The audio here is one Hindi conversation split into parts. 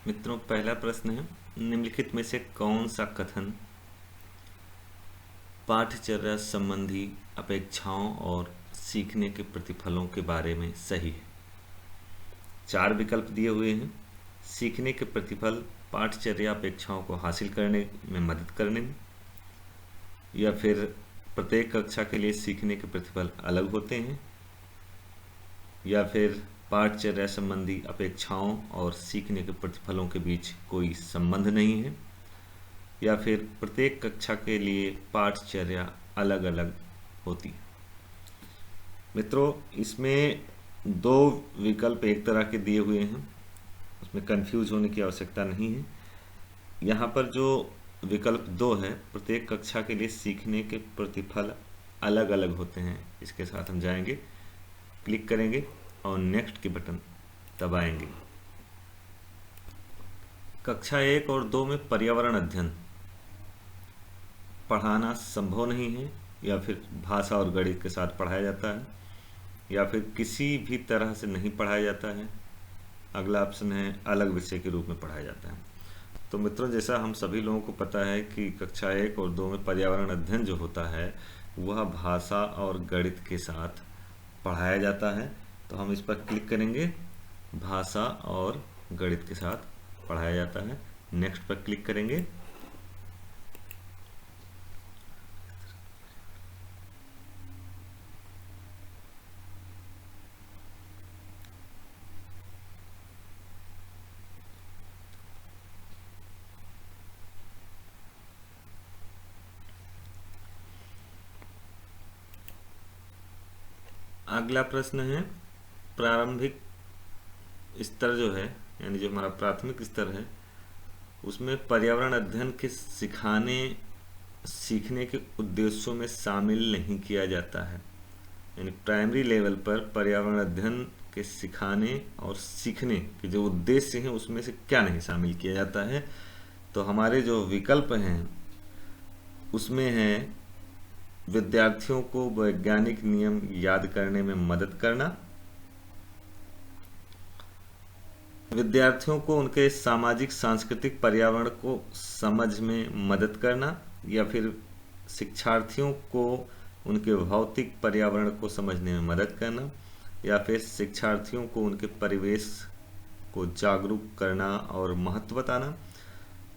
मित्रों, पहला प्रश्न है, निम्नलिखित में से कौन सा कथन पाठचर्या संबंधी अपेक्षाओं और सीखने के प्रतिफलों के बारे में सही है। 4 विकल्प दिए हुए हैं। सीखने के प्रतिफल पाठचर्या अपेक्षाओं को हासिल करने में मदद करने में, या फिर प्रत्येक कक्षा के लिए सीखने के प्रतिफल अलग होते हैं, या फिर पाठचर्या संबंधी अपेक्षाओं और सीखने के प्रतिफलों के बीच कोई संबंध नहीं है, या फिर प्रत्येक कक्षा के लिए पाठचर्या अलग अलग होती है। मित्रों, इसमें 2 विकल्प एक तरह के दिए हुए हैं, उसमें कंफ्यूज होने की आवश्यकता नहीं है। यहाँ पर जो विकल्प 2 है, प्रत्येक कक्षा के लिए सीखने के प्रतिफल अलग अलग होते हैं, इसके साथ हम जाएंगे, क्लिक करेंगे और नेक्स्ट के बटन दबाएंगे। कक्षा 1 और 2 में पर्यावरण अध्ययन पढ़ाना संभव नहीं है, या फिर भाषा और गणित के साथ पढ़ाया जाता है, या फिर किसी भी तरह से नहीं पढ़ाया जाता है। अगला ऑप्शन है अलग विषय के रूप में पढ़ाया जाता है। तो मित्रों, जैसा हम सभी लोगों को पता है कि कक्षा 1 और 2 में पर्यावरण अध्ययन जो होता है वह भाषा और गणित के साथ पढ़ाया जाता है। तो हम इस पर क्लिक करेंगे, भाषा और गणित के साथ पढ़ाया जाता है। नेक्स्ट पर क्लिक करेंगे। अगला प्रश्न है, प्रारंभिक स्तर जो है, यानी जो हमारा प्राथमिक स्तर है, उसमें पर्यावरण अध्ययन के सीखने के उद्देश्यों में शामिल नहीं किया जाता है। यानी प्राइमरी लेवल पर पर्यावरण अध्ययन के सिखाने और सीखने के जो उद्देश्य हैं उसमें से क्या नहीं शामिल किया जाता है। तो हमारे जो विकल्प हैं उसमें है विद्यार्थियों को वैज्ञानिक नियम याद करने में मदद करना, विद्यार्थियों को उनके सामाजिक सांस्कृतिक पर्यावरण को समझ में मदद करना, या फिर शिक्षार्थियों को उनके भौतिक पर्यावरण को समझने में मदद करना, या फिर शिक्षार्थियों को उनके परिवेश को जागरूक करना और महत्व बताना।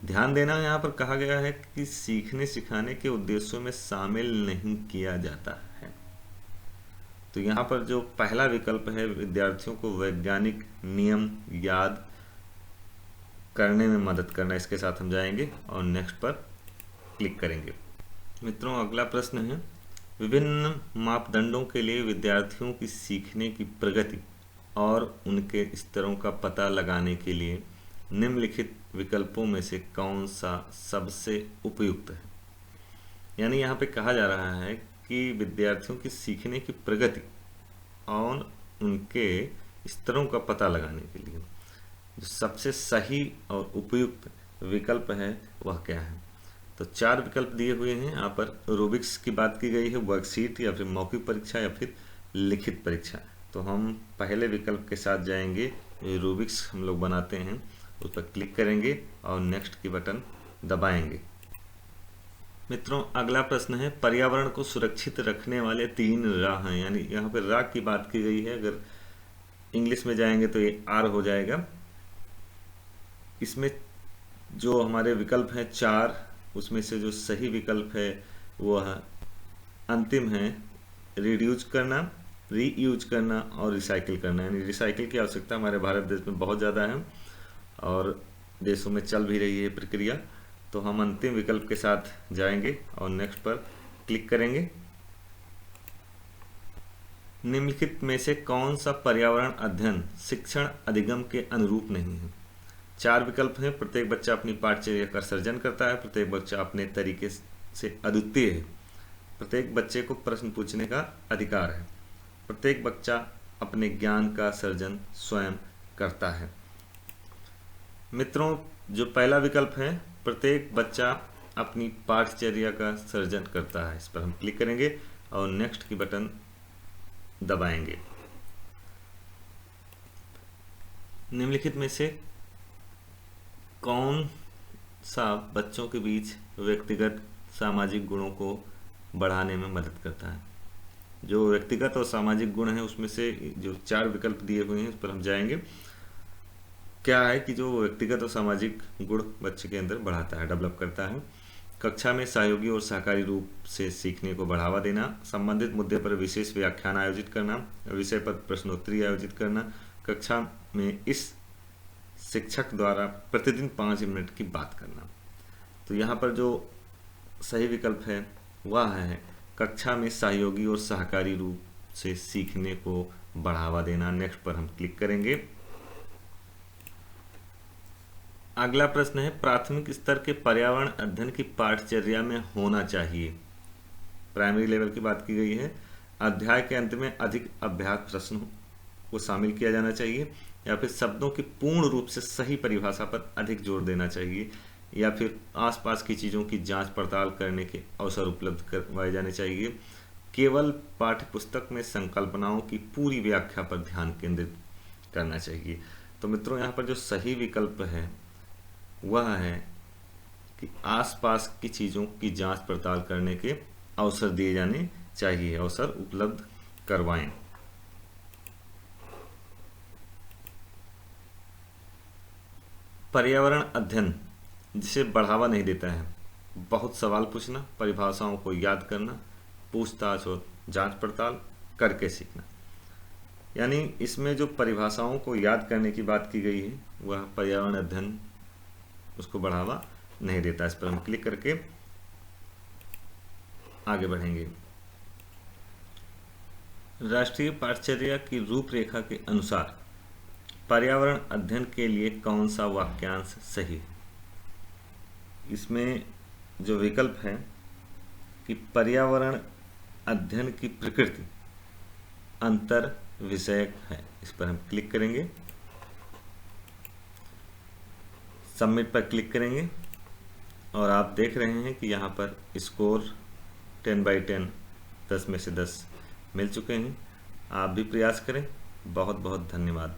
ध्यान देना, यहाँ पर कहा गया है कि सीखने सिखाने के उद्देश्यों में शामिल नहीं किया जाता है। तो यहाँ पर जो पहला विकल्प है, विद्यार्थियों को वैज्ञानिक नियम याद करने में मदद करना, इसके साथ हम जाएंगे और नेक्स्ट पर क्लिक करेंगे। मित्रों, अगला प्रश्न है, विभिन्न मापदंडों के लिए विद्यार्थियों की सीखने की प्रगति और उनके स्तरों का पता लगाने के लिए निम्नलिखित विकल्पों में से कौन सा सबसे उपयुक्त है। यानी यहाँ पे कहा जा रहा है कि विद्यार्थियों की सीखने की प्रगति और उनके स्तरों का पता लगाने के लिए जो सबसे सही और उपयुक्त विकल्प है वह क्या है। तो 4 विकल्प दिए हुए हैं। यहाँ पर रूबिक्स की बात की गई है, वर्कशीट या फिर मौखिक परीक्षा या फिर लिखित परीक्षा। तो हम पहले विकल्प के साथ जाएंगे, रूबिक्स हम लोग बनाते हैं, उस पर क्लिक करेंगे और नेक्स्ट की बटन दबाएंगे। मित्रों, अगला प्रश्न है, पर्यावरण को सुरक्षित रखने वाले 3 राह हैं। यानी यहाँ पर राह की बात की गई है, अगर इंग्लिश में जाएंगे तो ये आर हो जाएगा। इसमें जो हमारे विकल्प हैं 4, उसमें से जो सही विकल्प है वह अंतिम है, रिड्यूज करना, रीयूज करना और रिसाइकिल करना। यानी रिसाइकिल की आवश्यकता हमारे भारत देश में बहुत ज़्यादा है और देशों में चल भी रही है प्रक्रिया। तो हम अंतिम विकल्प के साथ जाएंगे और नेक्स्ट पर क्लिक करेंगे। निम्नलिखित में से कौन सा पर्यावरण अध्ययन शिक्षण अधिगम के अनुरूप नहीं है। 4 विकल्प हैं। प्रत्येक बच्चा अपनी पाठचर्या का सर्जन करता है, प्रत्येक बच्चा अपने तरीके से अद्वितीय है, प्रत्येक बच्चे को प्रश्न पूछने का अधिकार है, प्रत्येक बच्चा अपने ज्ञान का सर्जन स्वयं करता है। मित्रों, जो पहला विकल्प है, प्रत्येक बच्चा अपनी पाठचर्या का सर्जन करता है, इस पर हम क्लिक करेंगे और नेक्स्ट की बटन दबाएंगे। निम्नलिखित में से कौन सा बच्चों के बीच व्यक्तिगत सामाजिक गुणों को बढ़ाने में मदद करता है। जो व्यक्तिगत और सामाजिक गुण हैं उसमें से जो 4 विकल्प दिए हुए हैं उस पर हम जाएंगे। क्या है कि जो व्यक्तिगत और सामाजिक गुण बच्चे के अंदर बढ़ाता है, डेवलप करता है। कक्षा में सहयोगी और सहकारी रूप से सीखने को बढ़ावा देना, संबंधित मुद्दे पर विशेष व्याख्यान आयोजित करना, विषय पर प्रश्नोत्तरी आयोजित करना, कक्षा में इस शिक्षक द्वारा प्रतिदिन 5 मिनट की बात करना। तो यहाँ पर जो सही विकल्प है वह है कक्षा में सहयोगी और सहकारी रूप से सीखने को बढ़ावा देना। नेक्स्ट पर हम क्लिक करेंगे। अगला प्रश्न है, प्राथमिक स्तर के पर्यावरण अध्ययन की पाठचर्या में होना चाहिए। प्राइमरी लेवल की बात की गई है। अध्याय के अंत में अधिक अभ्यास प्रश्न को शामिल किया जाना चाहिए, या फिर शब्दों की पूर्ण रूप से सही परिभाषा पर अधिक जोर देना चाहिए, या फिर आसपास की चीज़ों की जांच पड़ताल करने के अवसर उपलब्ध करवाए जाने चाहिए। केवल पाठ्यपुस्तक में संकल्पनाओं की पूरी व्याख्या पर ध्यान केंद्रित करना चाहिए। तो मित्रों, यहाँ पर जो सही विकल्प है वह है कि आसपास की चीज़ों की जांच पड़ताल करने के अवसर दिए जाने चाहिए, अवसर उपलब्ध करवाएं। पर्यावरण अध्ययन जिसे बढ़ावा नहीं देता है, बहुत सवाल पूछना, परिभाषाओं को याद करना, पूछताछ और जांच पड़ताल करके सीखना। यानी इसमें जो परिभाषाओं को याद करने की बात की गई है वह पर्यावरण अध्ययन उसको बढ़ावा नहीं देता। इस पर हम क्लिक करके आगे बढ़ेंगे। राष्ट्रीय पाठचर्या की रूपरेखा के अनुसार पर्यावरण अध्ययन के लिए कौन सा वाक्यांश सही है? इसमें जो विकल्प है कि पर्यावरण अध्ययन की प्रकृति अंतर विषयक है, इस पर हम क्लिक करेंगे, सबमिट पर क्लिक करेंगे और आप देख रहे हैं कि यहाँ पर स्कोर 10/10 10 में से 10 मिल चुके हैं। आप भी प्रयास करें। बहुत बहुत धन्यवाद।